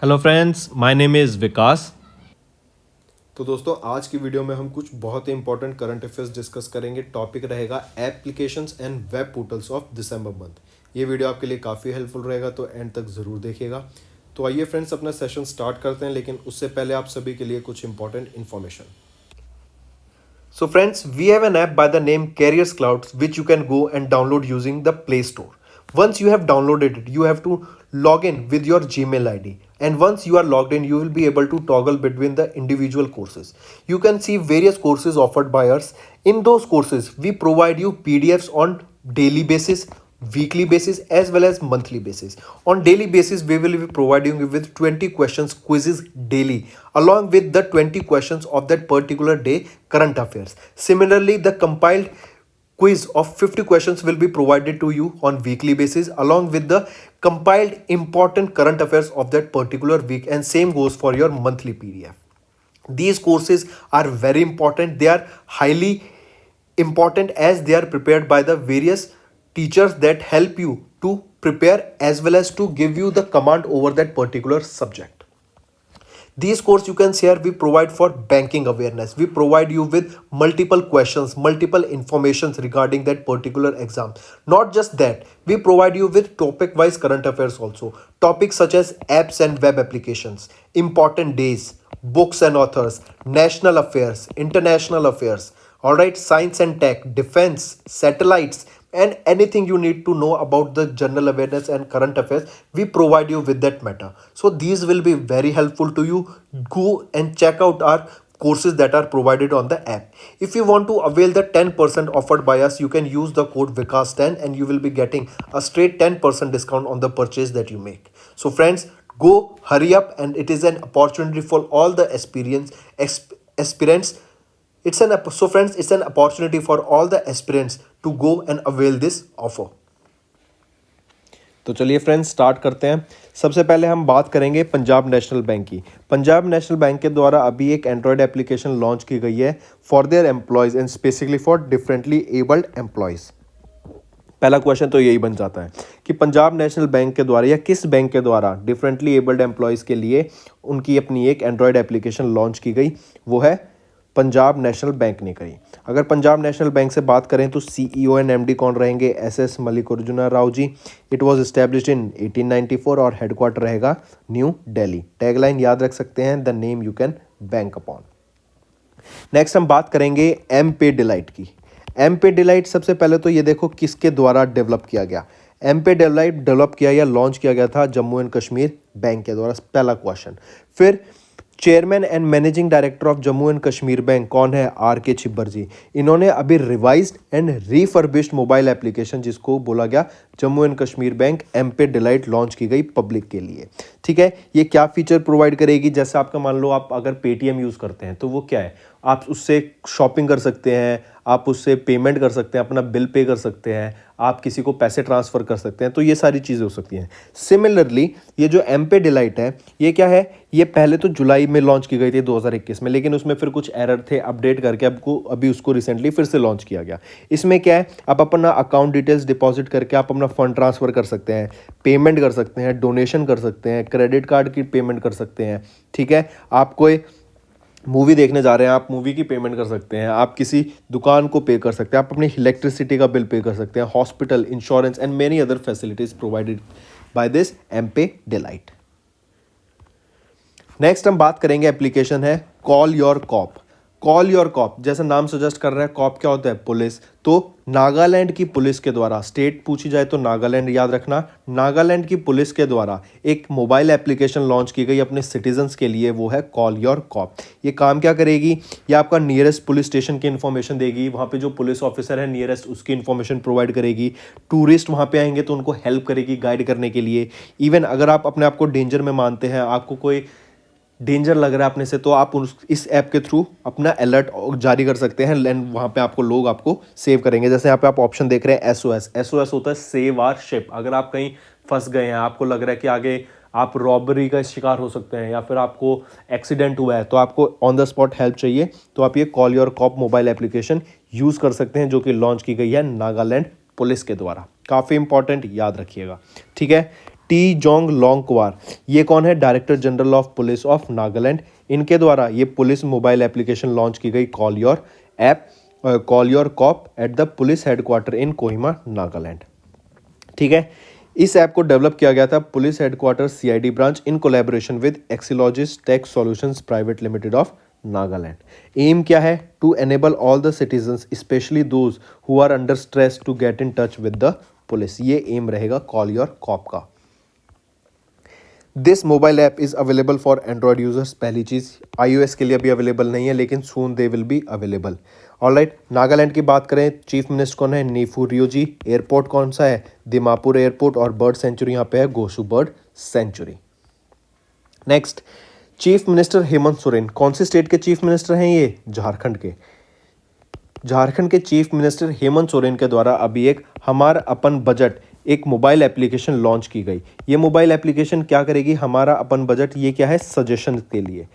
Hello friends, my name is Vikas. तो दोस्तों आज की वीडियो में हम कुछ बहुत ही इंपॉर्टेंट करंट अफेयर्स डिस्कस करेंगे। टॉपिक रहेगा applications and web portals of December month. ये वीडियो आपके लिए काफ़ी हेल्पफुल रहेगा, तो एंड तक ज़रूर देखिएगा। तो आइए फ्रेंड्स अपना सेशन स्टार्ट करते हैं, लेकिन उससे पहले आप सभी के लिए कुछ important information. So friends, we have an app by the name Careers Clouds which you can go and download using the Play Store. Once you have downloaded it, you have to log in with your Gmail ID. And once you are logged in, you will be able to toggle between the individual courses. You can see various courses offered by us. In those courses, we provide you PDFs on daily basis, weekly basis as well as monthly basis. On daily basis we will be providing you with 20 questions quizzes daily along with the 20 questions of that particular day current affairs. Similarly, the compiled quiz of 50 questions will be provided to you on weekly basis along with the compiled important current affairs of that particular week, and same goes for your monthly PDF. These courses are very important. They are highly important as they are prepared by the various teachers that help you to prepare as well as to give you the command over that particular subject. These course you can share we provide for banking awareness. We provide you with multiple questions, multiple informations regarding that particular exam. Not just that, we provide you with topic wise current affairs also. Topics such as apps and web applications, important days, books and authors, national affairs, international affairs, all right, science and tech, defense, satellites, and anything you need to know about the general awareness and current affairs, we provide you with that matter. So these will be very helpful to you. Go and check out our courses that are provided on the app. If you want to avail the 10% offered by us, you can use the code VIKAS10 and you will be getting a straight 10% discount on the purchase that you make. So friends, go hurry up, and it is an opportunity for all the aspirants. So friends, it's an opportunity for all the aspirants to go and avail this offer. तो चलिए friends start करते हैं। सबसे पहले हम बात करेंगे Punjab national bank की। पंजाब नेशनल बैंक के द्वारा अभी एक एंड्रॉयड एप्लीकेशन लॉन्च की गई है for their employees and specifically for differently abled employees. पहला क्वेश्चन तो यही बन जाता है कि पंजाब नेशनल बैंक के द्वारा या किस बैंक के द्वारा डिफरेंटली एबल्ड एम्प्लॉयज़ के लिए उनकी अपनी एक एंड्रॉयड एप्लीकेशन लॉन्च की गई। वो है पंजाब नेशनल बैंक ने करी। अगर पंजाब नेशनल बैंक से बात करें तो CEO एंड MD कौन रहेंगे? SS Mallikarjun Rao ji. It was established in 1894 और हेडक्वार्टर रहेगा न्यू दिल्ली। टैगलाइन याद रख सकते हैं, the name you can bank upon. Next हम बात करेंगे M-Pay डिलाइट की। M-Pay डिलाइट सबसे पहले तो ये देखो किसके द्वारा डेवलप किया गया। M-Pay डिलाइट डेवलप किया या लॉन्च किया गया था जम्मू एंड कश्मीर बैंक के द्वारा। पहला क्वेश्चन। फिर chairman and managing director of Jammu and Kashmir bank कौन है? RK छिब्बर जी। इन्होंने अभी revised and refurbished mobile application जिसको बोला गया Jammu and Kashmir bank M-Pay delight launch की गई पब्लिक के लिए। ठीक है, ये क्या फीचर प्रोवाइड करेगी? जैसे आपका मान लो आप अगर पेटीएम यूज़ करते हैं तो वो क्या है, आप उससे शॉपिंग कर सकते हैं, आप उससे पेमेंट कर सकते हैं, अपना बिल पे कर सकते हैं, आप किसी को पैसे ट्रांसफ़र कर सकते हैं, तो ये सारी चीज़ें हो सकती हैं। सिमिलरली ये जो M-Pay डिलाइट है ये क्या है, ये पहले तो जुलाई में लॉन्च की गई थी 2021 में, लेकिन उसमें फिर कुछ एरर थे, अपडेट करके अभी उसको रिसेंटली फिर से लॉन्च किया गया। इसमें क्या है, आप अपना अकाउंट डिटेल्स डिपॉजिट करके आप अपना फंड ट्रांसफ़र कर सकते हैं, पेमेंट कर सकते हैं, डोनेशन कर सकते हैं, क्रेडिट कार्ड की पेमेंट कर सकते हैं। ठीक है, आप कोई मूवी देखने जा रहे हैं, आप मूवी की पेमेंट कर सकते हैं, आप किसी दुकान को पे कर सकते हैं, आप अपनी इलेक्ट्रिसिटी का बिल पे कर सकते हैं, hospital, insurance and many other facilities provided by this M-Pay delight. Next हम बात करेंगे एप्लीकेशन है call your cop. Call your cop जैसा नाम सजेस्ट कर रहा है, कॉप क्या होता है? पुलिस। तो नागालैंड की पुलिस के द्वारा, स्टेट पूछी जाए तो नागालैंड याद रखना, नागालैंड की पुलिस के द्वारा एक मोबाइल एप्लीकेशन लॉन्च की गई अपने सिटीजन्स के लिए, वो है कॉल योर कॉप। ये काम क्या करेगी? ये आपका नियरेस्ट पुलिस स्टेशन की इन्फॉर्मेशन देगी, वहाँ पे जो पुलिस ऑफिसर है नियरेस्ट उसकी इन्फॉर्मेशन प्रोवाइड करेगी। टूरिस्ट वहाँ पे आएंगे तो उनको हेल्प करेगी गाइड करने के लिए। इवन अगर आप अपने आप को डेंजर में मानते हैं, आपको कोई डेंजर लग रहा है अपने से, तो आप इस ऐप के थ्रू अपना अलर्ट जारी कर सकते हैं एंड वहाँ पे आपको लोग आपको सेव करेंगे। जैसे यहाँ पे आप ऑप्शन देख रहे हैं SOS। SOS होता है सेव आवर शिप। अगर आप कहीं फंस गए हैं, आपको लग रहा है कि आगे आप रॉबरी का शिकार हो सकते हैं या फिर आपको एक्सीडेंट हुआ है, तो आपको ऑन द स्पॉट हेल्प चाहिए, तो आप ये call your cop mobile application use कर सकते हैं जो कि लॉन्च की गई है नागालैंड पुलिस के द्वारा। काफ़ी इंपॉर्टेंट, याद रखिएगा। ठीक है, टी जोंग लोंगक्वार, ये कौन है? Director general of police of Nagaland. इनके द्वारा ये पुलिस मोबाइल एप्लीकेशन लॉन्च की गई, call your app, call your cop at the police headquarter in Kohima Nagaland. ठीक है, इस ऐप को डेवलप किया गया था police headquarter CID branch in collaboration with एक्सिलॉजिस tech solutions private limited of Nagaland. Aim क्या है? To enable all the citizens specially those who are under stress to get in touch with the police. ये M रहेगा call your corp का। This mobile app is available for Android users. पहली चीज़, iOS के लिए अभी available नहीं है, लेकिन soon they will be available. Alright, Nagaland की बात करें, चीफ मिनिस्टर कौन है? नीफू रियोजी। एयरपोर्ट कौन सा है? दिमापुर एयरपोर्ट। और बर्ड सेंचुरी यहाँ पे है Ghoshu bird sanctuary. Next, chief minister Hemant Soren कौन से स्टेट के चीफ मिनिस्टर हैं? ये झारखंड के। झारखंड के चीफ मिनिस्टर हेमंत सोरेन के द्वारा अभी एक हमारा अपन बजट, एक मोबाइल एप्लीकेशन लॉन्च की गई। ये मोबाइल एप्लीकेशन क्या करेगी? हमारा अपन बजट, ये क्या है? सजेशन के लिए।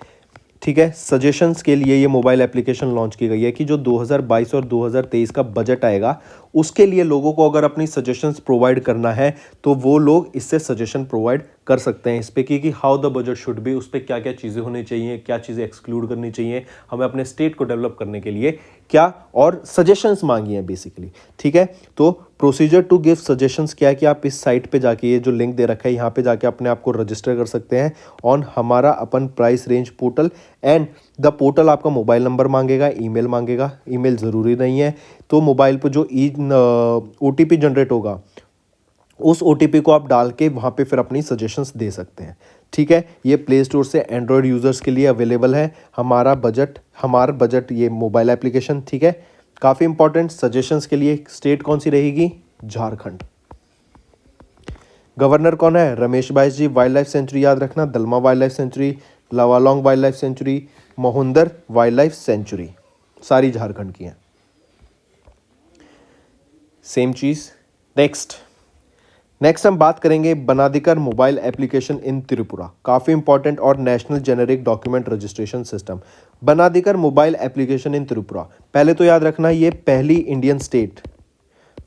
ठीक है, सजेशंस के लिए ये मोबाइल एप्लीकेशन लॉन्च की गई है कि जो 2022 और 2023 का बजट आएगा, उसके लिए लोगों को अगर अपनी सजेशंस प्रोवाइड करना है तो वो लोग इससे सजेशन प्रोवाइड कर सकते हैं इस पे कि how the budget should be, उस पर क्या क्या चीज़ें होनी चाहिए, क्या चीज़ें एक्सक्लूड करनी चाहिए, हमें अपने स्टेट को डेवलप करने के लिए क्या, और सजेशंस मांगी हैं बेसिकली। ठीक है, तो प्रोसीजर टू गिव सजेशंस क्या है कि आप इस साइट पे जाके, ये जो लिंक दे रखा है यहाँ पे जाके अपने आप को रजिस्टर कर सकते हैं ऑन हमारा अपन price range portal. And the portal आपका मोबाइल नंबर मांगेगा, ईमेल मांगेगा। ईमेल ज़रूरी नहीं है, तो मोबाइल पर जो OTP जनरेट होगा, उस OTP को आप डाल के वहाँ पे फिर अपनी सजेशंस दे सकते हैं। ठीक है, ये प्ले स्टोर से एंड्रॉयड यूज़र्स के लिए अवेलेबल है। हमारा बजट ये मोबाइल एप्लीकेशन। ठीक है, काफ़ी इंपॉर्टेंट। सजेशंस के लिए स्टेट कौन सी रहेगी? झारखंड। गवर्नर कौन है? रमेश बाइस जी। वाइल्ड लाइफ सेंचुरी याद रखना, Dalma wild life sanctuary, Lawalong wild life sanctuary, Mahuadanr wild life sanctuary, सारी झारखंड की हैं। सेम चीज़। नेक्स्ट हम बात करेंगे Banadhikar mobile application in Tripura. काफ़ी इंपॉर्टेंट और national generic document registration system. Banadhikar mobile application in Tripura, पहले तो याद रखना ये पहली Indian state,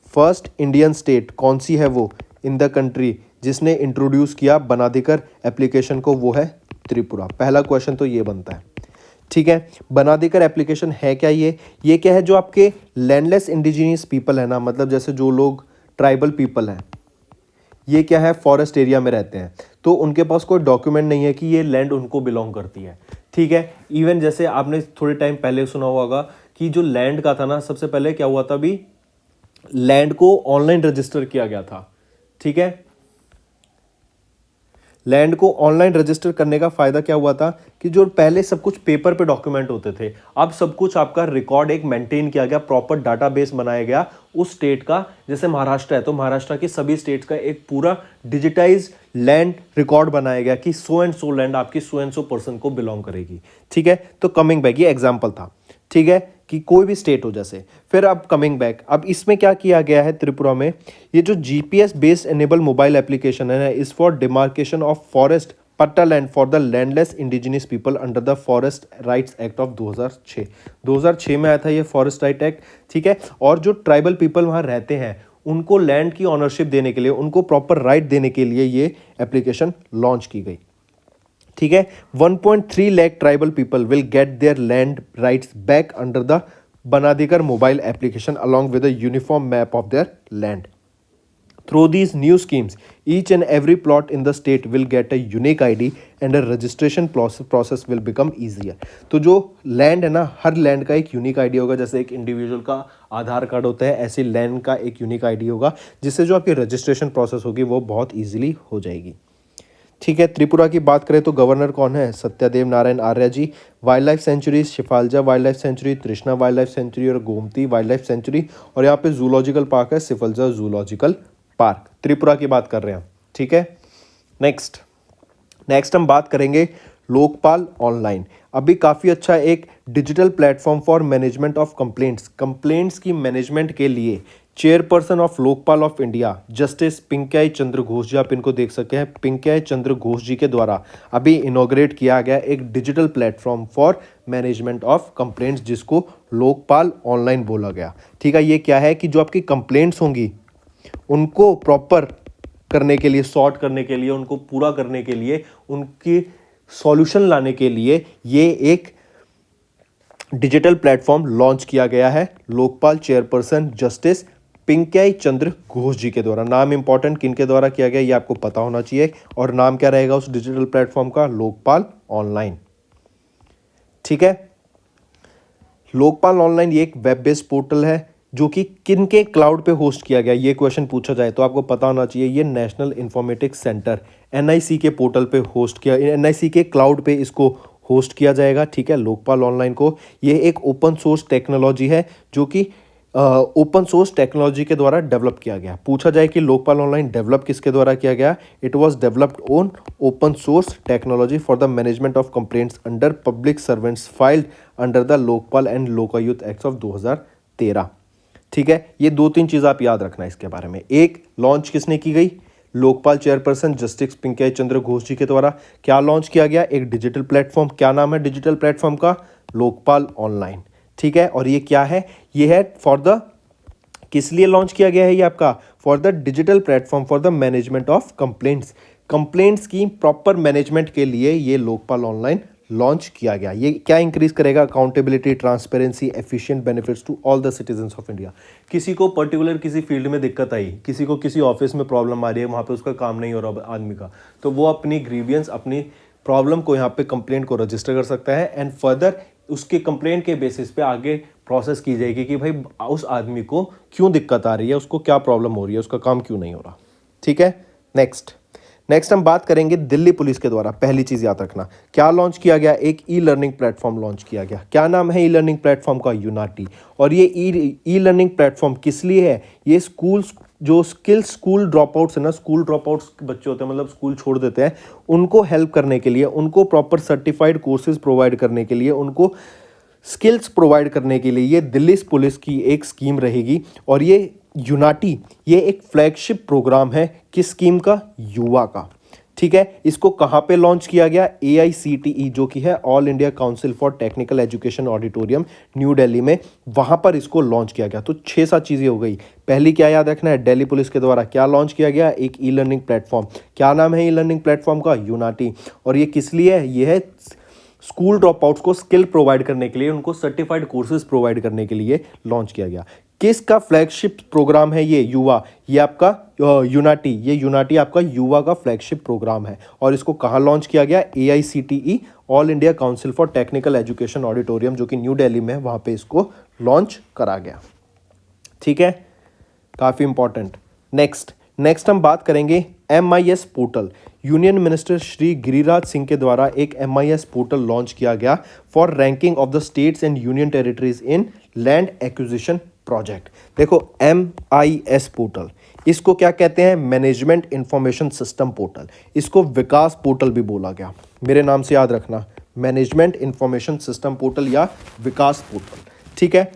first Indian state कौन सी है वो इन द कंट्री जिसने इंट्रोड्यूस किया बनादिकर एप्लीकेशन को? वो है त्रिपुरा। पहला क्वेश्चन तो ये बनता है। ठीक है, बनादिकर एप्लीकेशन है क्या? ये क्या है? जो आपके लैंडलेस इंडिजिनियस पीपल है ना, मतलब जैसे जो लोग ट्राइबल पीपल हैं, ये क्या है? फॉरेस्ट एरिया में रहते हैं, तो उनके पास कोई डॉक्यूमेंट नहीं है कि ये लैंड उनको बिलोंग करती है। ठीक है, इवन जैसे आपने थोड़े टाइम पहले सुना होगा कि जो लैंड का था ना, सबसे पहले क्या हुआ था, अभी लैंड को ऑनलाइन रजिस्टर किया गया था। ठीक है, लैंड को ऑनलाइन रजिस्टर करने का फायदा क्या हुआ था कि जो पहले सब कुछ पेपर पे डॉक्यूमेंट होते थे, अब सब कुछ आपका रिकॉर्ड एक मेंटेन किया गया, प्रॉपर डाटाबेस बनाया गया उस स्टेट का। जैसे महाराष्ट्र है तो महाराष्ट्र के सभी स्टेट्स का एक पूरा डिजिटाइज लैंड रिकॉर्ड बनाया गया कि सो एंड सो लैंड आपकी सो एंड सो पर्सन को बिलोंग करेगी। ठीक है, तो कमिंग बैक, ये एग्जाम्पल था। ठीक है, कि कोई भी स्टेट हो जैसे। फिर अब कमिंग बैक, अब इसमें क्या किया गया है त्रिपुरा में, ये जो GPS based enable mobile application है ना, is for demarcation of forest patta land for the landless indigenous people under the forest rights act of 2006 में आया था ये फॉरेस्ट राइट एक्ट। ठीक है, और जो ट्राइबल पीपल वहाँ रहते हैं उनको लैंड की ऑनरशिप देने के लिए, उनको प्रॉपर राइट देने के लिए ये एप्लीकेशन लॉन्च की गई। ठीक है, 1.3 lakh tribal people will get their land rights back under the Banadhikar mobile application along with a uniform map of their land. Through these new schemes, each and every plot in the state will get a unique ID and a registration process will become easier. तो जो land है ना, हर land का एक unique ID होगा। जैसे एक individual का आधार कार्ड होता है, ऐसे लैंड का एक यूनिक आईडी होगा, जिससे जो आपकी रजिस्ट्रेशन प्रोसेस होगी वो बहुत ईजिली हो जाएगी। ठीक है, त्रिपुरा की बात करें तो गवर्नर कौन है? Satyadev Narayan Arya ji. Wild life sanctuary, Sepahijala wild life sanctuary, Trishna wild life sanctuary और गोमती वाइल्ड लाइफ सेंचुरी। और यहाँ पे जूलॉजिकल पार्क है, सिफलजा जूलॉजिकल पार्क। त्रिपुरा की बात कर रहे हैं। ठीक है, नेक्स्ट हम बात करेंगे लोकपाल ऑनलाइन। अभी काफ़ी अच्छा एक digital platform for management of complaints की मैनेजमेंट के लिए chairperson of Lokpal of India justice Pinaki Chandra Ghosh ji, आप इनको देख सकते हैं, पिंक्याई चंद्र घोष जी के द्वारा अभी इनॉग्रेट किया गया एक digital platform for management of complaints, जिसको लोकपाल ऑनलाइन बोला गया। ठीक है, ये क्या है कि जो आपकी कंप्लेंट्स होंगी उनको प्रॉपर करने के लिए, सॉर्ट करने के लिए, उनको पूरा करने के लिए, उनकी सॉल्यूशन लाने के लिए ये एक डिजिटल प्लेटफॉर्म लॉन्च किया गया है लोकपाल चेयरपर्सन जस्टिस पिंकी चंद्र घोष जी के द्वारा। नाम इंपॉर्टेंट, किन के द्वारा किया गया ये आपको पता होना चाहिए। और नाम क्या रहेगा उस डिजिटल प्लेटफॉर्म का? लोकपाल ऑनलाइन। ठीक है, लोकपाल ऑनलाइन ये एक वेब बेस्ड पोर्टल है जो कि किन के क्लाउड पे होस्ट किया गया, ये क्वेश्चन पूछा जाए तो आपको पता होना चाहिए। ये नेशनल इंफॉर्मेटिक्स सेंटर एनआईसी के पोर्टल पे होस्ट किया, एनआईसी के क्लाउड पे इसको होस्ट किया जाएगा। ठीक है, लोकपाल ऑनलाइन को, ये एक ओपन सोर्स टेक्नोलॉजी है जो कि ओपन सोर्स टेक्नोलॉजी के द्वारा डेवलप किया गया। पूछा जाए कि लोकपाल ऑनलाइन डेवलप किसके द्वारा किया गया? It was developed on open source technology for the management of complaints under public servants filed under the Lokpal and Lokayukta act of 2013। ठीक है, ये 2-3 चीज़ आप याद रखना इसके बारे में। एक, लॉन्च किसने की गई? लोकपाल चेयरपर्सन जस्टिस पिंकी चंद्र घोष जी के द्वारा। क्या लॉन्च किया गया? एक डिजिटल प्लेटफॉर्म। क्या नाम है डिजिटल प्लेटफॉर्म का? लोकपाल ऑनलाइन। ठीक है, और ये क्या है? ये है फॉर द, किस लिए लॉन्च किया गया है ये आपका? For the digital platform for the management of complaints. Complaints की प्रॉपर मैनेजमेंट के लिए ये लोकपाल ऑनलाइन लॉन्च किया गया। ये क्या इंक्रीज करेगा? Accountability, transparency, efficient benefits to all the citizens of India. किसी को पर्टिकुलर किसी फील्ड में दिक्कत आई, किसी को किसी ऑफिस में प्रॉब्लम आ रही है, वहाँ पे उसका काम नहीं हो रहा आदमी का, तो वो अपनी ग्रीवियंस, अपनी प्रॉब्लम को यहाँ पे कंप्लेंट को रजिस्टर कर सकता है एंड फर्दर उसके कंप्लेंट के बेसिस पे आगे प्रोसेस की जाएगी कि भाई उस आदमी को क्यों दिक्कत आ रही है, उसको क्या प्रॉब्लम हो रही है, उसका काम क्यों नहीं हो रहा। ठीक है, नेक्स्ट हम बात करेंगे दिल्ली पुलिस के द्वारा। पहली चीज़ याद रखना, क्या लॉन्च किया गया? एक ई लर्निंग प्लेटफॉर्म लॉन्च किया गया। क्या नाम है ई लर्निंग प्लेटफॉर्म का? यूनाटी। और ये ई लर्निंग प्लेटफॉर्म किस लिए है? ये स्कूल्स, जो स्कूल ड्रॉप आउट्स है ना, स्कूल ड्रॉप आउट्स बच्चे होते हैं, मतलब स्कूल छोड़ देते हैं, उनको हेल्प करने के लिए, उनको प्रॉपर सर्टिफाइड कोर्सेज प्रोवाइड करने के लिए, उनको स्किल्स प्रोवाइड करने के लिए ये दिल्ली पुलिस की एक स्कीम रहेगी। और ये यूनाटी, ये एक फ्लैगशिप प्रोग्राम है किस स्कीम का? युवा का। ठीक है, इसको कहाँ पे लॉन्च किया गया? AICTE जो कि है all India council for technical education auditorium, new Delhi में, वहाँ पर इसको लॉन्च किया गया। तो 6-7 चीज़ें हो गई। पहली क्या याद रखना है? दिल्ली पुलिस के द्वारा क्या लॉन्च किया गया? एक ई लर्निंग प्लेटफॉर्म। क्या नाम है ई लर्निंग प्लेटफॉर्म का? यूनाटी। और ये किस लिए है? ये है स्कूल ड्रॉप आउट्स को स्किल प्रोवाइड करने के लिए, उनको सर्टिफाइड कोर्सेज प्रोवाइड करने के लिए लॉन्च किया गया। किसका फ्लैगशिप प्रोग्राम है ये? युवा। ये आपका यूनाटी, ये यूनाटी आपका युवा का फ्लैगशिप प्रोग्राम है। और इसको कहाँ लॉन्च किया गया? AICTE all India council for technical education auditorium जो कि न्यू दिल्ली में है, वहाँ पे इसको लॉन्च करा गया। ठीक है, काफ़ी इंपॉर्टेंट। नेक्स्ट हम बात करेंगे MIS portal. Union minister Shri Giriraj Singh के द्वारा एक MIS पोर्टल लॉन्च किया गया for ranking of the states and union territories in land acquisition project. देखो MIS पोर्टल, इसको क्या कहते हैं? Management information system portal. इसको विकास पोर्टल भी बोला गया, मेरे नाम से याद रखना, मैनेजमेंट इंफॉर्मेशन सिस्टम पोर्टल या विकास पोर्टल। ठीक है,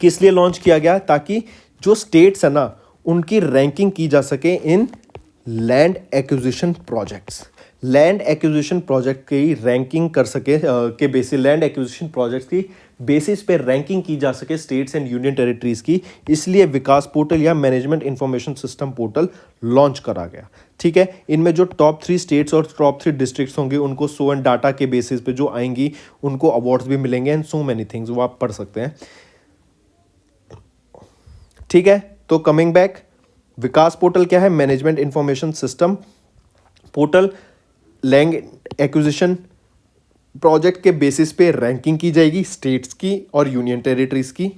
किस लिए लॉन्च किया गया? ताकि जो स्टेट्स है ना, उनकी रैंकिंग की जा सके इन land acquisition projects. Land acquisition project की रैंकिंग कर सके के बेसिस, लैंड एक्विजिशन प्रोजेक्ट्स की बेसिस पे रैंकिंग की जा सके स्टेट्स एंड यूनियन टेरिटरीज की, इसलिए विकास पोर्टल या management information system portal launch करा गया। ठीक है, इनमें जो टॉप 3 स्टेट्स और टॉप 3 डिस्ट्रिक्ट्स होंगे, उनको सो एंड डाटा के बेसिस पे जो आएंगी, उनको अवार्ड्स भी मिलेंगे एंड सो मैनी थिंग्स, वो आप पढ़ सकते हैं। ठीक है, तो कमिंग बैक, विकास पोर्टल क्या है? Management information system portal. Land acquisition project के बेसिस पे रैंकिंग की जाएगी स्टेट्स की और यूनियन टेरिटरीज की।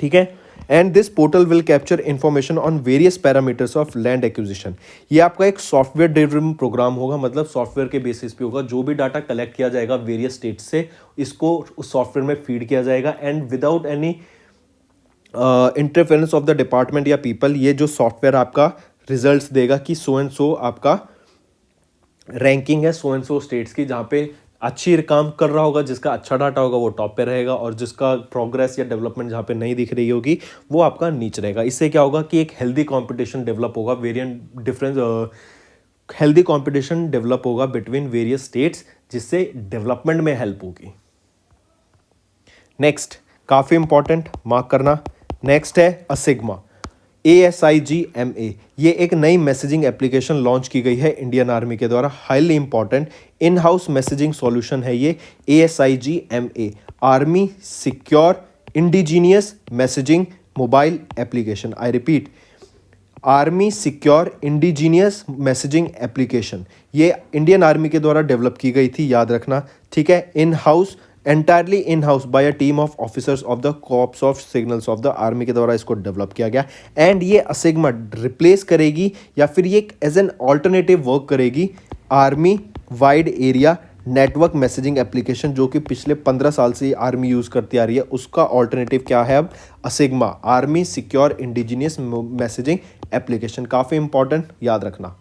ठीक है, and this portal will capture information on various parameters of land acquisition. ये आपका एक सॉफ्टवेयर ड्रिवन प्रोग्राम होगा, मतलब सॉफ्टवेयर के बेसिस पे होगा। जो भी डाटा कलेक्ट किया जाएगा वेरियस स्टेट्स से, इसको उस सॉफ्टवेयर में फीड किया जाएगा and without any interference of the department या पीपल, ये जो सॉफ्टवेयर आपका रिजल्ट्स देगा कि सो एंड सो आपका रैंकिंग है सो एंड सो स्टेट्स की, जहाँ पे अच्छी काम कर रहा होगा, जिसका अच्छा डाटा होगा वो टॉप पे रहेगा, और जिसका प्रोग्रेस या डेवलपमेंट जहाँ पे नहीं दिख रही होगी वो आपका नीचे रहेगा। इससे क्या होगा कि एक हेल्दी कंपटीशन डेवलप होगा, हेल्दी कंपटीशन डेवलप होगा बिटवीन वेरियस स्टेट्स, जिससे डेवलपमेंट में हेल्प होगी। नेक्स्ट, काफ़ी इंपॉर्टेंट, मार्क करना। नेक्स्ट है असिग्मा। ASIGMA, ये एक नई मैसेजिंग एप्लीकेशन लॉन्च की गई है इंडियन आर्मी के द्वारा। Highly important in house messaging solution है ये ASIGMA, army secure indigenous messaging mobile application. I repeat, army secure indigenous messaging application, ये इंडियन आर्मी के द्वारा डेवलप की गई थी, याद रखना, ठीक है। In house, entirely in house by a team of officers of the corps of signals of the army के द्वारा इसको डेवलप किया गया। एंड ये असिग्मा रिप्लेस करेगी या फिर ये एज एन ऑल्टरनेटिव वर्क करेगी army wide area network messaging application, जो कि पिछले 15 साल से आर्मी यूज़ करती आ रही है। उसका ऑल्टरनेटिव क्या है अब? ASIGMA, army secure indigenous messaging application. काफ़ी इंपॉर्टेंट, याद रखना,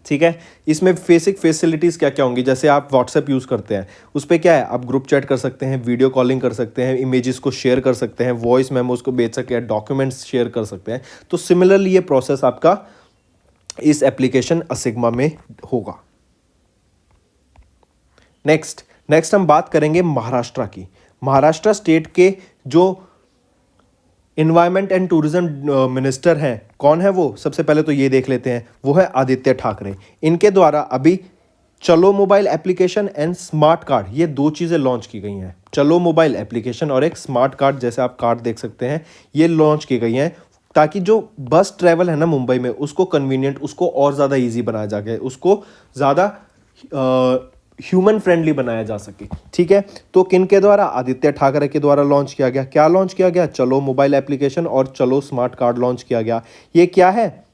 ठीक है। इसमें बेसिक फैसिलिटीज़ क्या क्या होंगी? जैसे आप व्हाट्सएप यूज़ करते हैं, उस पर क्या है, आप ग्रुप चैट कर सकते हैं, वीडियो कॉलिंग कर सकते हैं, इमेजेस को शेयर कर सकते हैं, वॉइस मेमोज को भेज सकते हैं, डॉक्यूमेंट्स शेयर कर सकते हैं। तो सिमिलरली ये प्रोसेस आपका इस एप्लीकेशन असिग्मा में होगा। नेक्स्ट हम बात करेंगे महाराष्ट्र की। महाराष्ट्र स्टेट के जो इन्वायरमेंट एंड टूरिज्म मिनिस्टर हैं, कौन है वो? सबसे पहले तो ये देख लेते हैं, वो है आदित्य ठाकरे। इनके द्वारा अभी चलो mobile application and smart card, ये दो चीज़ें लॉन्च की गई हैं। चलो मोबाइल एप्लीकेशन और एक स्मार्ट कार्ड, जैसे आप कार्ड देख सकते हैं, ये लॉन्च की गई हैं ताकि जो बस ट्रैवल है ना मुंबई में, उसको कन्वीनियंट, उसको और ज़्यादा ईजी बनाया जा सके, उसको ज़्यादा ह्यूमन फ्रेंडली बनाया जा सके, ठीक है। तो किन के द्वारा? आदित्य ठाकरे के द्वारा लॉन्च किया गया। क्या लॉन्च किया गया? चलो मोबाइल एप्लीकेशन और चलो स्मार्ट कार्ड लॉन्च किया गया। ये क्या है?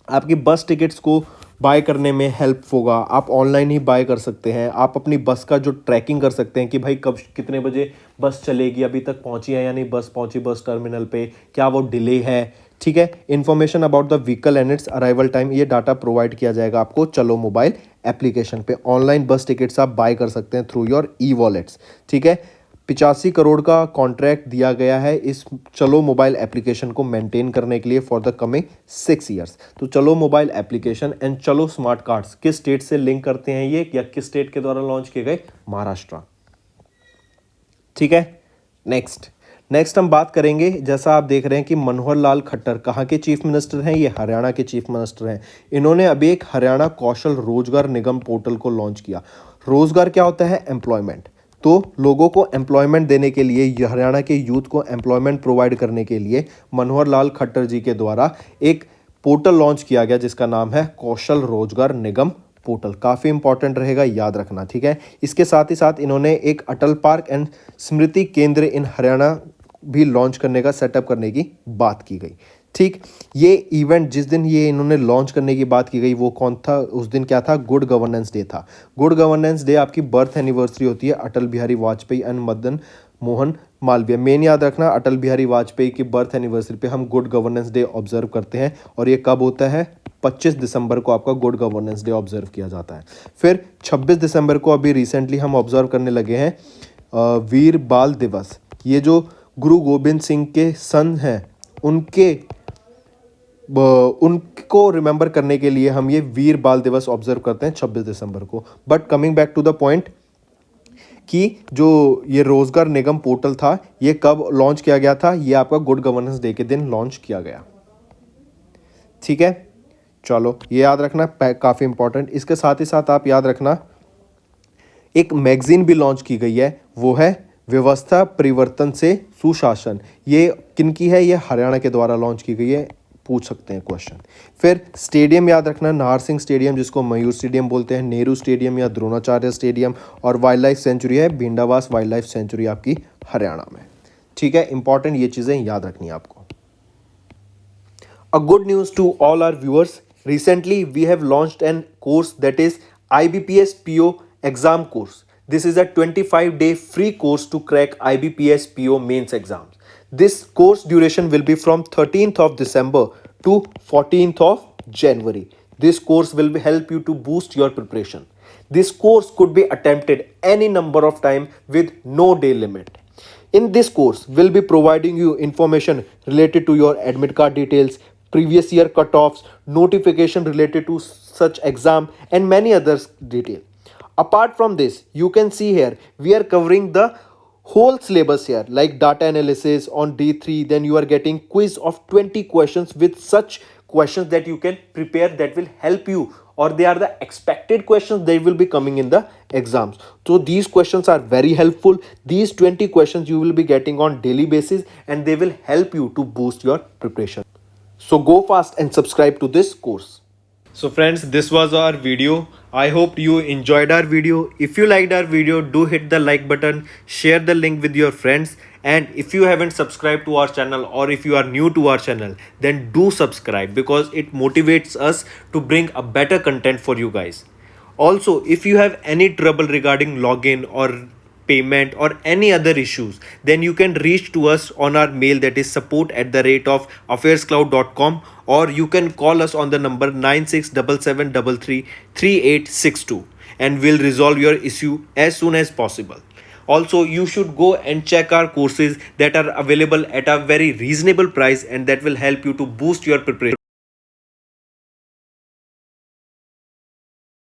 आपकी बस टिकट्स को बाय करने में हेल्प होगा। आप ऑनलाइन ही बाय कर सकते हैं। आप अपनी बस का जो ट्रैकिंग कर सकते हैं कि भाई कब कितने बजे बस चलेगी, अभी तक पहुंची है या नहीं बस, पहुंची बस टर्मिनल पे, क्या वो डिले है, ठीक है। Information about the vehicle and it's arrival time, ये डाटा प्रोवाइड किया जाएगा आपको चलो मोबाइल एप्लीकेशन पे। ऑनलाइन बस टिकट्स आप बाय कर सकते हैं थ्रू योर ई वॉलेट्स, ठीक है। 85 करोड़ का कॉन्ट्रैक्ट दिया गया है इस चलो मोबाइल एप्लीकेशन को मेंटेन करने के लिए फॉर द कमिंग 6 ईयर्स। तो चलो मोबाइल एप्लीकेशन एंड चलो स्मार्ट कार्ड्स किस स्टेट से लिंक करते हैं ये, या किस स्टेट के द्वारा लॉन्च किए गए? महाराष्ट्र, ठीक है। नेक्स्ट हम बात करेंगे, जैसा आप देख रहे हैं कि मनोहर लाल खट्टर कहाँ के चीफ मिनिस्टर हैं? ये हरियाणा के चीफ मिनिस्टर हैं। इन्होंने अभी एक हरियाणा कौशल रोजगार निगम पोर्टल को लॉन्च किया। रोजगार क्या होता है? एम्प्लॉयमेंट। तो लोगों को एम्प्लॉयमेंट देने के लिए, हरियाणा के यूथ को एम्प्लॉयमेंट प्रोवाइड करने के लिए मनोहर लाल खट्टर जी के द्वारा एक पोर्टल लॉन्च किया गया जिसका नाम है कौशल रोजगार निगम पोर्टल। काफ़ी इंपॉर्टेंट रहेगा, याद रखना, ठीक है। इसके साथ ही साथ इन्होंने एक अटल पार्क एंड स्मृति केंद्र इन हरियाणा भी लॉन्च करने का, सेटअप करने की बात की गई, ठीक। ये इवेंट जिस दिन ये इन्होंने लॉन्च करने की बात की गई वो कौन था? उस दिन क्या था? गुड गवर्नेंस डे था। गुड गवर्नेंस डे आपकी बर्थ एनिवर्सरी होती है अटल बिहारी वाजपेयी एंड मदन मोहन मालवीय। मेन याद रखना, अटल बिहारी वाजपेयी की बर्थ एनिवर्सरी पे हम गुड गवर्नेंस डे ऑब्जर्व करते हैं, और ये कब होता है? 25 दिसंबर को आपका गुड गवर्नेंस डे ऑब्जर्व किया जाता है। फिर 26 दिसंबर को अभी रिसेंटली हम ऑब्जर्व करने लगे हैं वीर बाल दिवस। ये जो गुरु गोबिंद सिंह के सन हैं, उनको रिमेंबर करने के लिए हम ये वीर बाल दिवस ऑब्जर्व करते हैं 26 दिसंबर को। But coming back to the point कि जो ये रोजगार निगम पोर्टल था, ये कब लॉन्च किया गया था? ये आपका गुड गवर्नेंस डे के दिन लॉन्च किया गया, ठीक है। चलो ये याद रखना, काफ़ी इंपॉर्टेंट। इसके साथ ही साथ आप याद रखना, एक मैगजीन भी लॉन्च की गई है, वो है व्यवस्था परिवर्तन से सुशासन। ये किनकी है? ये हरियाणा के द्वारा लॉन्च की गई है, पूछ सकते हैं क्वेश्चन। फिर स्टेडियम याद रखना, नाहर सिंह स्टेडियम जिसको मयूर स्टेडियम बोलते हैं, नेहरू स्टेडियम या द्रोणाचार्य स्टेडियम, और वाइल्ड लाइफ सेंचुरी है भिंडावास वाइल्ड लाइफ सेंचुरी आपकी हरियाणा में, ठीक है। इंपॉर्टेंट ये चीज़ें याद रखनी है आपको। A good news to all our viewers. Recently, we have launched an course that is IBPS PO exam course. This is a 25-day free course to crack IBPS PO mains exams. This course duration will be from 13th of December to 14th of January. This course will help you to boost your preparation. This course could be attempted any number of times with no day limit. In this course, we'll be providing you information related to your admit card details, previous year cutoffs, notification related to such exam, and many others detail. Apart from this, you can see here, we are covering the whole syllabus here like data analysis on D3. Then you are getting quiz of 20 questions with such questions that you can prepare, that will help you, or they are the expected questions they will be coming in the exams. So these questions are very helpful. These 20 questions you will be getting on daily basis and they will help you to boost your preparation. So go fast and subscribe to this course. So friends, this was our video. I hope you enjoyed our video. If you liked our video, do hit the like button, share the link with your friends, and if you haven't subscribed to our channel or if you are new to our channel, then do subscribe because it motivates us to bring a better content for you guys. Also, if you have any trouble regarding login or payment or any other issues, then you can reach to us on our mail, that is support@affairscloud.com, or you can call us on the number 9677333862 and we'll resolve your issue as soon as possible. Also, you should go and check our courses that are available at a very reasonable price and that will help you to boost your preparation.